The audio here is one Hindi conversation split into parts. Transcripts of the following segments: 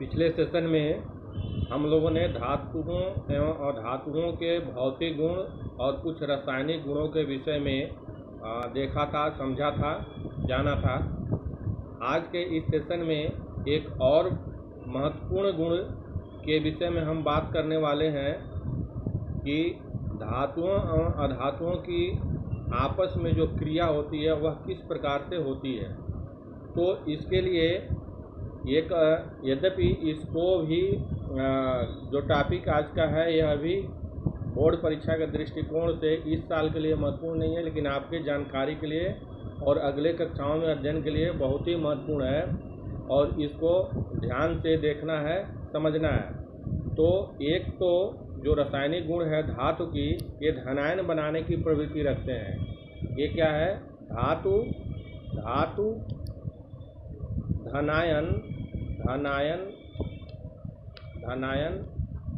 पिछले सेशन में हम लोगों ने धातुओं एवं अधातुओं के भौतिक गुण और कुछ रासायनिक गुणों के विषय में देखा था, समझा था, जाना था। आज के इस सेशन में एक और महत्वपूर्ण गुण के विषय में हम बात करने वाले हैं कि धातुओं और अधातुओं की आपस में जो क्रिया होती है वह किस प्रकार से होती है। तो इसके लिए एक यद्यपि इसको भी जो टॉपिक आज का है यह भी बोर्ड परीक्षा के दृष्टिकोण से इस साल के लिए महत्वपूर्ण नहीं है, लेकिन आपके जानकारी के लिए और अगले कक्षाओं में अध्ययन के लिए बहुत ही महत्वपूर्ण है और इसको ध्यान से देखना है, समझना है। तो एक तो जो रासायनिक गुण है धातु की, ये धनायन बनाने की प्रवृत्ति रखते हैं। ये क्या है? धातु धनायन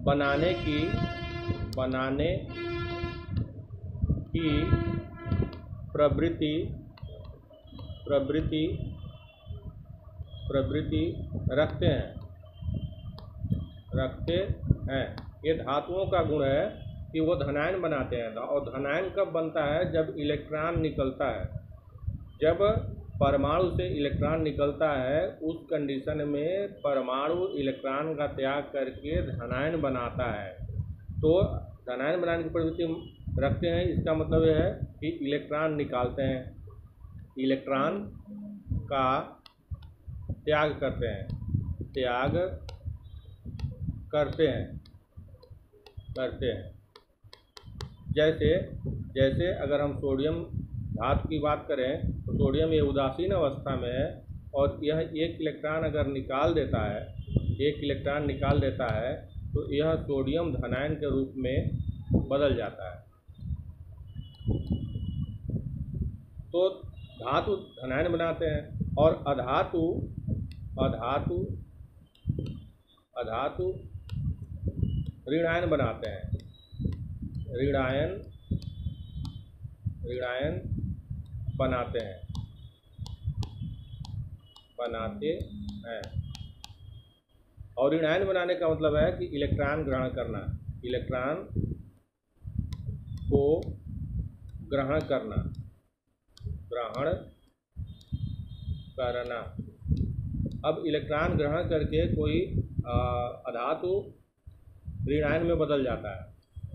बनाने की प्रवृत्ति रखते हैं। ये धातुओं का गुण है कि वो धनायन बनाते हैं। और धनायन कब बनता है? जब इलेक्ट्रॉन निकलता है। जब परमाणु से इलेक्ट्रॉन निकलता है उस कंडीशन में परमाणु इलेक्ट्रॉन का त्याग करके धनायन बनाता है। तो धनायन बनाने की प्रवृत्ति रखते हैं, इसका मतलब यह है कि इलेक्ट्रॉन निकालते हैं, इलेक्ट्रॉन का त्याग करते हैं। जैसे अगर हम सोडियम धातु की बात करें तो सोडियम ये उदासीन अवस्था में है और यह एक इलेक्ट्रॉन अगर निकाल देता है तो यह सोडियम धनायन के रूप में बदल जाता है। तो धातु धनायन बनाते हैं और अधातु ऋणायन बनाते हैं। ऋणायन बनाते हैं। और ऋणायन बनाने का मतलब है कि इलेक्ट्रॉन ग्रहण करना, इलेक्ट्रॉन को ग्रहण करना। अब इलेक्ट्रॉन ग्रहण करके कोई अधातु ऋणायन में बदल जाता है।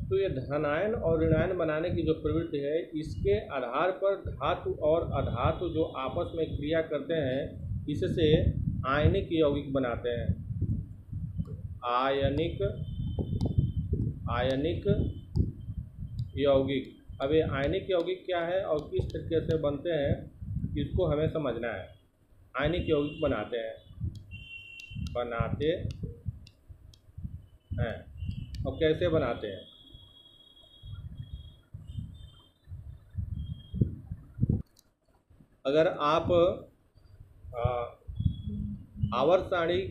तो ये धनायन और ऋणायन बनाने की जो प्रवृत्ति है, इसके आधार पर धातु और अधातु जो आपस में क्रिया करते हैं इससे आयनिक यौगिक बनाते हैं। आयनिक यौगिक। अब ये आयनिक यौगिक क्या है और किस तरीके से बनते हैं इसको हमें समझना है। आयनिक यौगिक बनाते हैं और कैसे बनाते हैं? अगर आप आवर्त सारणी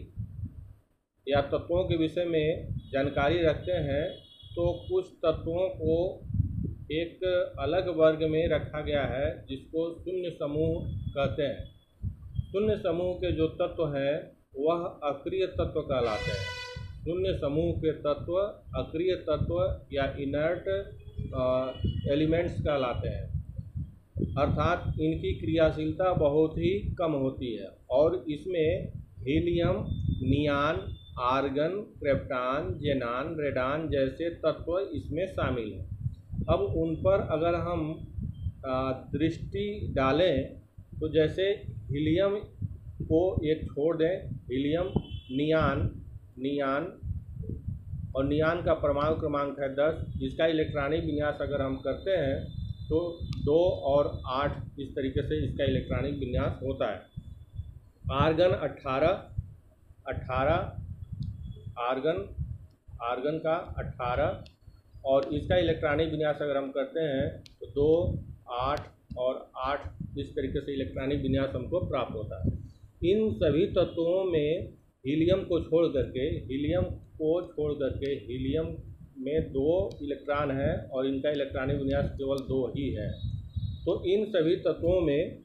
या तत्वों के विषय में जानकारी रखते हैं तो कुछ तत्वों को एक अलग वर्ग में रखा गया है जिसको शून्य समूह कहते हैं। शून्य समूह के जो तत्व हैं वह अक्रिय तत्व कहलाते हैं। शून्य समूह के तत्व अक्रिय तत्व या इनर्ट एलिमेंट्स कहलाते हैं, अर्थात इनकी क्रियाशीलता बहुत ही कम होती है और इसमें हीलियम, नियान, आर्गन, क्रिप्टॉन, जेनान, रेडान जैसे तत्व इसमें शामिल हैं। अब उन पर अगर हम दृष्टि डालें तो जैसे हीलियम को एक छोड़ दें, हीलियम, नियान और नियान का परमाणु क्रमांक है 10। इसका इलेक्ट्रॉनिक विन्यास अगर हम करते हैं तो 2 और 8 इस तरीके से इसका इलेक्ट्रॉनिक विन्यास होता है। आर्गन 18 आर्गन का 18 और इसका इलेक्ट्रॉनिक विन्यास अगर हम करते हैं तो 2, 8 और 8 इस तरीके से इलेक्ट्रॉनिक विन्यास हमको प्राप्त होता है। इन सभी तत्वों में हीलियम को छोड़ करके हीलियम में 2 इलेक्ट्रॉन है और इनका इलेक्ट्रॉनिक विन्यास केवल 2 ही है। तो इन सभी तत्वों में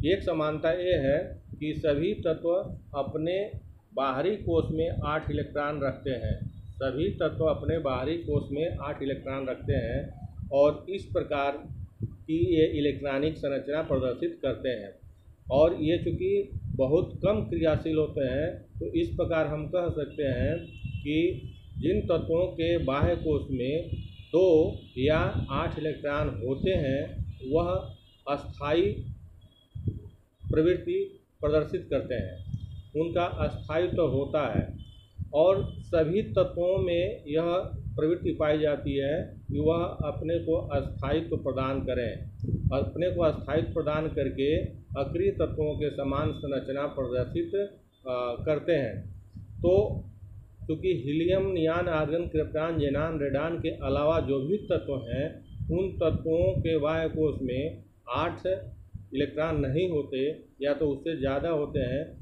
एक समानता ये है कि सभी तत्व अपने बाहरी कोष में 8 इलेक्ट्रॉन रखते हैं। सभी तत्व अपने बाहरी कोष में 8 इलेक्ट्रॉन रखते हैं और इस प्रकार की ये इलेक्ट्रॉनिक संरचना प्रदर्शित करते हैं। और ये चूँकि बहुत कम क्रियाशील होते हैं, तो इस प्रकार हम कह सकते हैं कि जिन तत्वों के बाह्य कोष में 2 या 8 इलेक्ट्रॉन होते हैं वह अस्थायी प्रवृत्ति प्रदर्शित करते हैं, उनका अस्थायित्व होता है। और सभी तत्वों में यह प्रवृत्ति पाई जाती है कि वह अपने को अस्थायित्व प्रदान करें, अपने को अस्थायित्व प्रदान करके अक्रिय तत्वों के समान संरचना प्रदर्शित करते हैं। तो क्योंकि हीलियम, नियान, आर्गन, क्रिप्टॉन, जेनान, रेडान के अलावा जो भी तत्व हैं उन तत्वों के बाह्य कोष में 8 इलेक्ट्रॉन नहीं होते, या तो उससे ज़्यादा होते हैं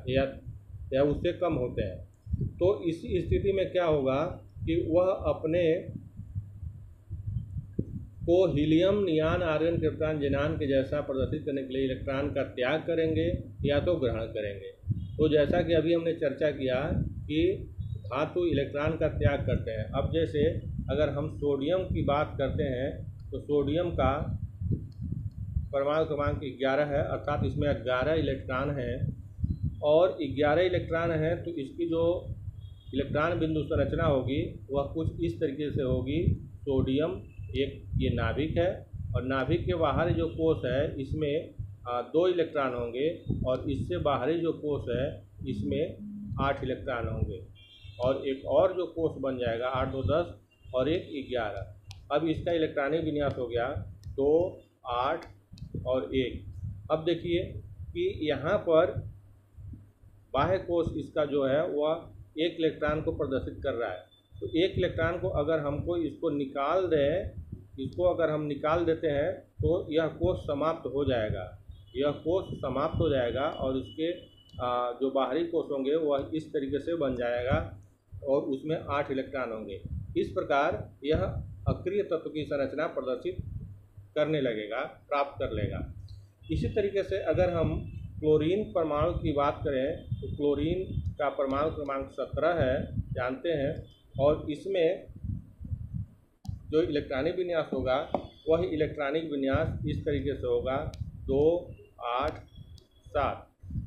या उससे कम होते हैं। तो इस स्थिति में क्या होगा कि वह अपने को हीलियम, नियान, आर्गन, क्रिप्टॉन, जेनान के जैसा प्रदर्शित करने के लिए इलेक्ट्रॉन का त्याग करेंगे या तो ग्रहण करेंगे। तो जैसा कि अभी हमने चर्चा किया कि धातु इलेक्ट्रॉन का त्याग करते हैं। अब जैसे अगर हम सोडियम की बात करते हैं तो सोडियम का परमाणु क्रमांक 11 है, अर्थात इसमें 11 इलेक्ट्रॉन हैं और 11 इलेक्ट्रॉन हैं। तो इसकी जो इलेक्ट्रॉन बिंदु संरचना होगी वह कुछ इस तरीके से होगी। सोडियम एक ये नाभिक है और नाभिक के बाहर जो कोष है इसमें 2 इलेक्ट्रॉन होंगे और इससे बाहरी जो कोष है इसमें 8 इलेक्ट्रॉन होंगे। और एक और जो कोष बन जाएगा 8 2 10 और 1 11। अब इसका इलेक्ट्रॉनिक विन्यास हो गया 2 8 और 1। अब देखिए कि यहाँ पर बाह्य कोष इसका जो है वह 1 इलेक्ट्रॉन को प्रदर्शित कर रहा है। तो 1 इलेक्ट्रॉन को अगर हमको इसको निकाल दें, इसको अगर हम निकाल देते हैं तो यह कोष समाप्त हो जाएगा, यह कोष समाप्त हो जाएगा और इसके जो बाहरी कोष होंगे वह इस तरीके से बन जाएगा और उसमें 8 इलेक्ट्रॉन होंगे। इस प्रकार यह अक्रिय तत्व की संरचना प्रदर्शित करने लगेगा, प्राप्त कर लेगा। इसी तरीके से अगर हम क्लोरीन परमाणु की बात करें तो क्लोरीन का परमाणु क्रमांक 17 है, जानते हैं, और इसमें जो इलेक्ट्रॉनिक विन्यास होगा वह इलेक्ट्रॉनिक विन्यास इस तरीके से होगा 2 8 7।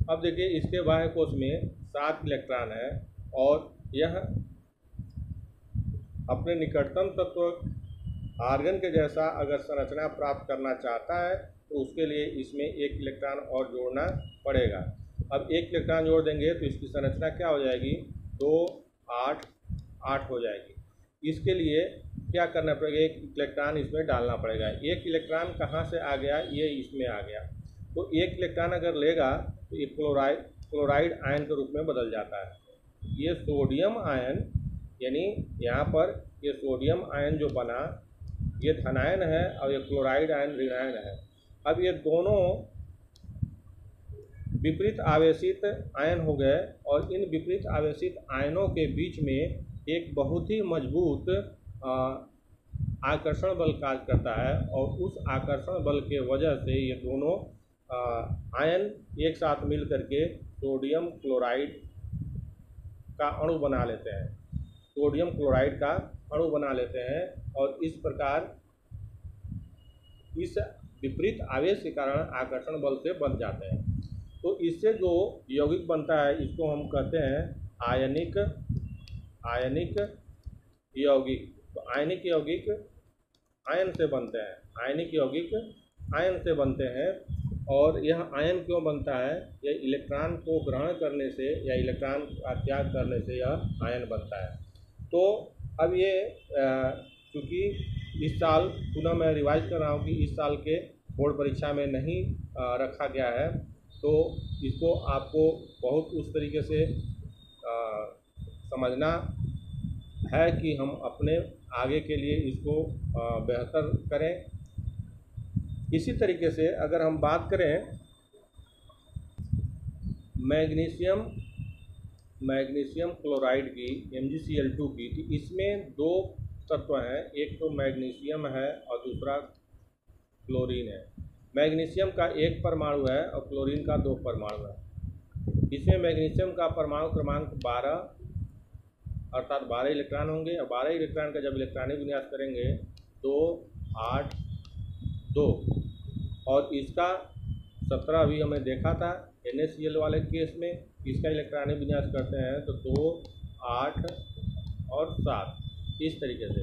अब देखिए इसके बाह्य कोष में 7 इलेक्ट्रॉन है और यह अपने निकटतम तत्व आर्गन के जैसा अगर संरचना प्राप्त करना चाहता है तो उसके लिए इसमें 1 इलेक्ट्रॉन और जोड़ना पड़ेगा। अब 1 इलेक्ट्रॉन जोड़ देंगे तो इसकी संरचना क्या हो जाएगी 2 8 8 हो जाएगी। इसके लिए क्या करना पड़ेगा, 1 इलेक्ट्रॉन इसमें डालना पड़ेगा। 1 इलेक्ट्रॉन कहाँ से आ गया, ये इसमें आ गया। तो 1 इलेक्ट्रॉन अगर लेगा तो ये क्लोराइड आयन के रूप में बदल जाता है। ये सोडियम आयन, यानी यहाँ पर ये सोडियम आयन जो बना ये धनायन है और ये क्लोराइड आयन ऋणायन है। अब ये दोनों विपरीत आवेशित आयन हो गए और इन विपरीत आवेशित आयनों के बीच में एक बहुत ही मजबूत आकर्षण बल कार्य करता है और उस आकर्षण बल के वजह से ये दोनों आयन एक साथ मिल करके सोडियम क्लोराइड का अणु बना लेते हैं, सोडियम क्लोराइड का अणु बना लेते हैं और इस प्रकार इस विपरीत आवेश के कारण आकर्षण बल से बन जाते हैं। तो इससे जो यौगिक बनता है इसको हम कहते हैं आयनिक यौगिक। तो आयनिक यौगिक आयन से बनते हैं, आयनिक यौगिक आयन से बनते हैं। और यह आयन क्यों बनता है, यह इलेक्ट्रॉन को ग्रहण करने से या इलेक्ट्रॉन का त्याग करने से यह आयन बनता है। तो अब ये क्योंकि इस साल पुनः मैं रिवाइज कर रहा हूँ कि इस साल के बोर्ड परीक्षा में नहीं रखा गया है, तो इसको आपको बहुत उस तरीके से समझना है कि हम अपने आगे के लिए इसको बेहतर करें। इसी तरीके से अगर हम बात करें मैग्नीशियम क्लोराइड की MgCl2 की, तो इसमें 2 तत्व हैं, एक तो मैग्नीशियम है और दूसरा क्लोरीन है। मैग्नीशियम का 1 परमाणु है और क्लोरीन का 2 परमाणु है। इसमें मैग्नीशियम का परमाणु क्रमांक 12 अर्थात 12 इलेक्ट्रॉन होंगे और 12 इलेक्ट्रॉन का जब इलेक्ट्रॉनिक विन्यास करेंगे 2 8 2 और इसका 17 अभी हमने देखा था NaCl वाले केस में, इसका इलेक्ट्रॉनिक विन्यास करते हैं तो 2 8 और 7 इस तरीके से।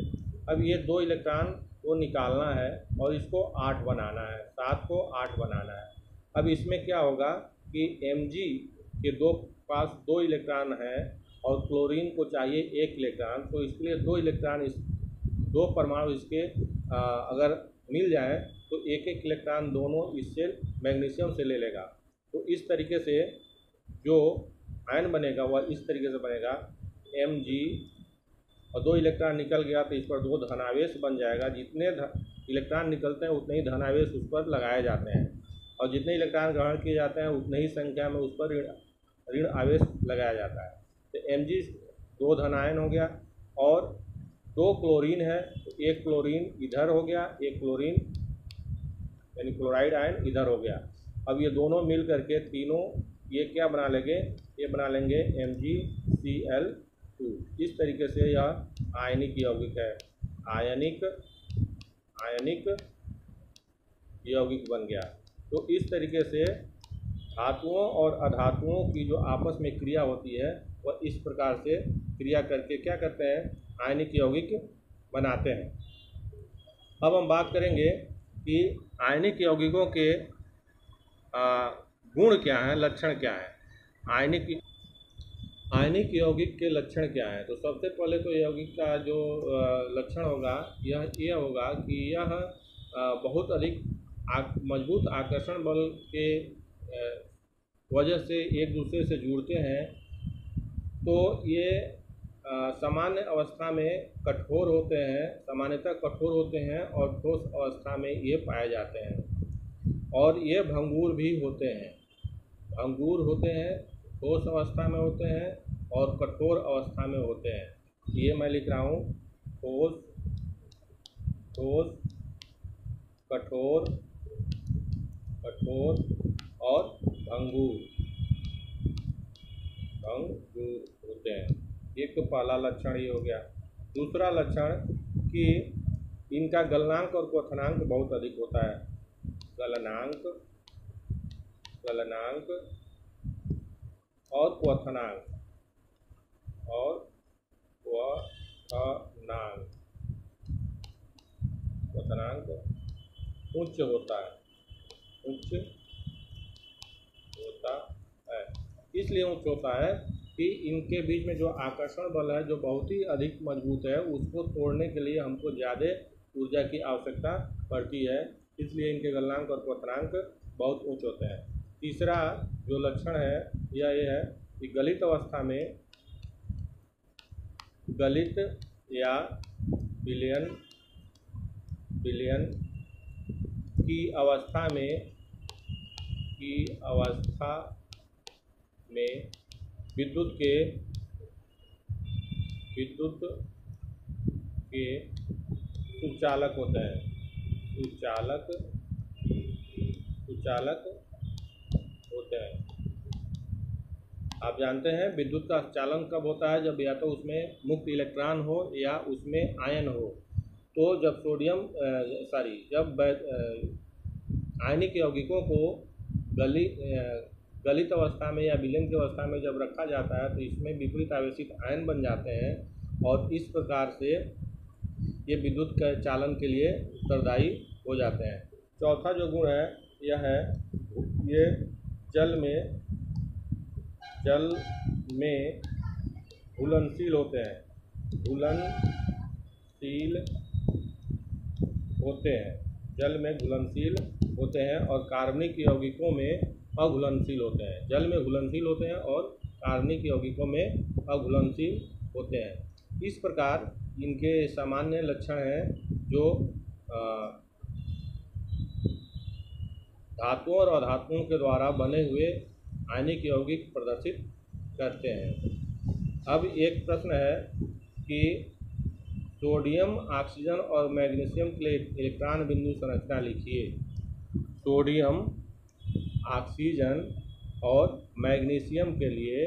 अब ये 2 इलेक्ट्रॉन को निकालना है और इसको 8 बनाना है, 7 को 8 बनाना है। अब इसमें क्या होगा कि Mg के पास 2 इलेक्ट्रॉन है और क्लोरीन को चाहिए 1 इलेक्ट्रॉन, तो इसके लिए 2 इलेक्ट्रॉन इस 2 परमाणु इसके अगर मिल जाए तो 1 इलेक्ट्रॉन दोनों इससे मैग्नीशियम से ले लेगा। तो इस तरीके से जो आयन बनेगा वह इस तरीके से बनेगा Mg और 2 इलेक्ट्रॉन निकल गया तो इस पर 2 धनावेश बन जाएगा। जितने इलेक्ट्रॉन निकलते हैं उतने ही धनावेश उस पर लगाए जाते हैं और जितने इलेक्ट्रॉन ग्रहण किए जाते हैं उतने ही संख्या में उस पर ऋण आवेश लगाया जाता है। तो Mg 2 धनायन हो गया और 2 क्लोरीन है तो 1 क्लोरीन इधर हो गया, 1 क्लोरीन यानी क्लोराइड आयन इधर हो गया। अब ये दोनों मिल करके तीनों ये क्या बना लेंगे, ये बना लेंगे MgCl2। इस तरीके से यह आयनिक यौगिक है, आयनिक यौगिक बन गया। तो इस तरीके से धातुओं और अधातुओं की जो आपस में क्रिया होती है वह इस प्रकार से क्रिया करके क्या करते हैं, आयनिक यौगिक बनाते हैं। अब हम बात करेंगे कि आयनिक यौगिकों के गुण क्या हैं, लक्षण क्या हैं। आयनिक यौगिक के लक्षण क्या हैं। तो सबसे पहले तो यौगिक का जो लक्षण होगा यह होगा कि यह बहुत अधिक मजबूत आकर्षण बल के वजह से एक दूसरे से जुड़ते हैं। तो ये सामान्य अवस्था में कठोर होते हैं, सामान्यतः कठोर होते हैं और ठोस अवस्था में ये पाए जाते हैं। और ये भंगुर भी होते हैं, भंगुर होते हैं, ठोस अवस्था में होते हैं और कठोर अवस्था में होते हैं। ये मैं लिख रहा हूँ, ठोस, कठोर और भंगुर होते हैं। एक तो पहला लक्षण ये हो गया। दूसरा लक्षण कि इनका गलनांक और क्वथनांक बहुत अधिक होता है। गलनांक और क्वथनांक उच्च होता है, इसलिए उच्च होता है कि इनके बीच में जो आकर्षण बल है जो बहुत ही अधिक मजबूत है, उसको तोड़ने के लिए हमको ज़्यादा ऊर्जा की आवश्यकता पड़ती है, इसलिए इनके गलनांक और क्वथनांक बहुत उच्च होते हैं। तीसरा जो लक्षण है यह है कि गलित अवस्था में, गलित या विलयन की अवस्था में विद्युत के सुचालक होते हैं, सुचालक होते हैं। आप जानते हैं विद्युत का चालन कब होता है, जब या तो उसमें मुक्त इलेक्ट्रॉन हो या उसमें आयन हो। तो जब जब आयनिक यौगिकों को गलित अवस्था में या विलयन की अवस्था में जब रखा जाता है तो इसमें विपरीत आवेशित आयन बन जाते हैं और इस प्रकार से ये विद्युत के चालन के लिए उत्तरदायी हो जाते हैं। चौथा जो गुण है यह है, ये जल में घुलनशील होते हैं, जल में घुलनशील होते हैं और कार्बनिक यौगिकों में अघुलनशील होते हैं। जल में घुलनशील होते हैं और कार्बनिक यौगिकों में अघुलनशील होते हैं। इस प्रकार इनके सामान्य लक्षण हैं जो धातुओं और अधातुओं के द्वारा बने हुए आयनिक यौगिक प्रदर्शित करते हैं। अब एक प्रश्न है कि सोडियम, ऑक्सीजन और मैग्नीशियम के लिए इलेक्ट्रॉन बिंदु संरचना लिखिए। सोडियम, ऑक्सीजन और मैग्नीशियम के लिए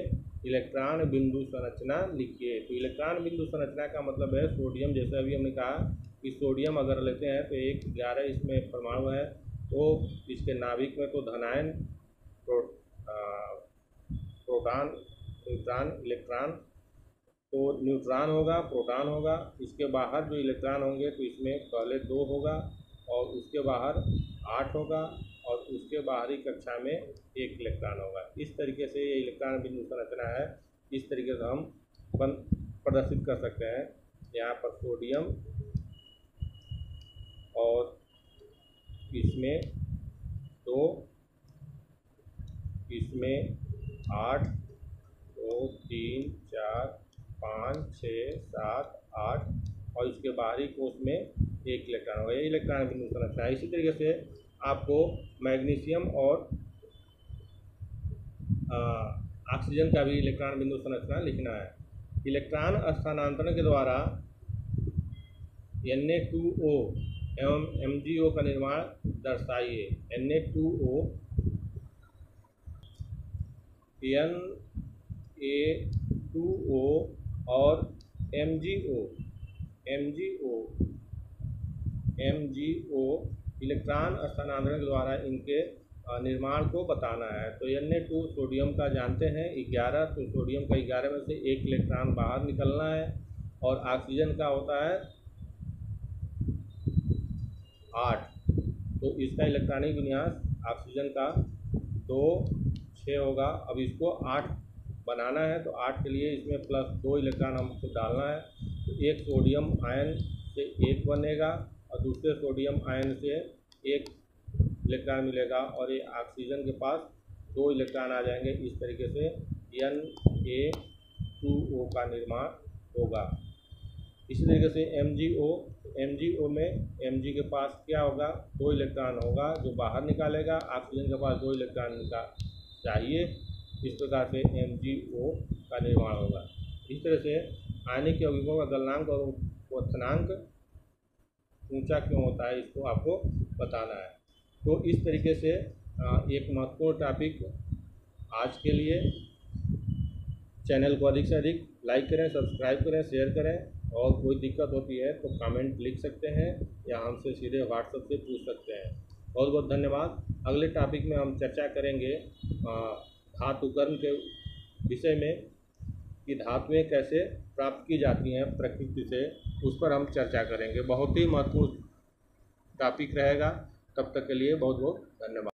इलेक्ट्रॉन बिंदु संरचना लिखिए। तो इलेक्ट्रॉन बिंदु संरचना का मतलब है सोडियम, जैसे अभी हमने कहा कि सोडियम अगर लेते हैं तो 111 इसमें परमाणु है, तो इसके नाभिक में तो धनायन, प्रोटॉन, न्यूट्रॉन, इलेक्ट्रॉन, तो न्यूट्रॉन होगा, प्रोटॉन होगा। इसके बाहर जो इलेक्ट्रॉन होंगे तो इसमें पहले 2 होगा और उसके बाहर 8 होगा और उसके बाहरी कक्षा में 1 इलेक्ट्रॉन होगा। इस तरीके से ये इलेक्ट्रॉन बिंदु संरचना है। इस तरीके से हम प्रदर्शित कर सकते हैं। यहाँ पर सोडियम और इसमें 2, इसमें 8, 2, 3, 4, 5, 6, 7, 8 और इसके बाहरी कोष में 1 इलेक्ट्रॉन होगा। ये इलेक्ट्रॉन बिंदु संरचना है। इसी तरीके से आपको मैग्नीशियम और ऑक्सीजन का भी इलेक्ट्रॉन बिंदु संरचना लिखना है। इलेक्ट्रॉन स्थानांतरण के द्वारा Na2O एवं MgO का निर्माण दर्शाइए। Na2O, Na2O और MgO इलेक्ट्रॉन स्थानांतरण के द्वारा इनके निर्माण को बताना है। तो Na2 सोडियम का जानते हैं 11, तो सोडियम का 11 में से 1 इलेक्ट्रॉन बाहर निकलना है और ऑक्सीजन का होता है 8, तो इसका इलेक्ट्रॉनिक विन्यास ऑक्सीजन का 2, 6 होगा। अब इसको 8 बनाना है तो 8 के लिए इसमें +2 इलेक्ट्रॉन हमको डालना है। तो एक सोडियम आयन से 1 बनेगा और दूसरे सोडियम आयन से 1 इलेक्ट्रॉन मिलेगा और ये ऑक्सीजन के पास 2 इलेक्ट्रॉन आ जाएंगे। इस तरीके से Na2O का निर्माण होगा। इसी तरीके से MgO में Mg के पास क्या होगा, 2 इलेक्ट्रॉन होगा जो बाहर निकालेगा, ऑक्सीजन के पास 2 इलेक्ट्रॉन का चाहिए। इस प्रकार से MgO का निर्माण होगा। इस तरह से आयनिक यौगिकों का गलनांक और क्वथनांक ऊंचा क्यों होता है, इसको आपको बताना है। तो इस तरीके से एक महत्वपूर्ण टॉपिक आज के लिए। चैनल को अधिक से अधिक लाइक करें, सब्सक्राइब करें, शेयर करें और कोई दिक्कत होती है तो कमेंट लिख सकते हैं या हमसे सीधे व्हाट्सएप से पूछ सकते हैं। बहुत बहुत धन्यवाद। अगले टॉपिक में हम चर्चा करेंगे धातुकर्म के विषय में कि धातुएं कैसे प्राप्त की जाती हैं प्रकृति से, उस पर हम चर्चा करेंगे। बहुत ही महत्वपूर्ण टॉपिक रहेगा। तब तक के लिए बहुत बहुत धन्यवाद।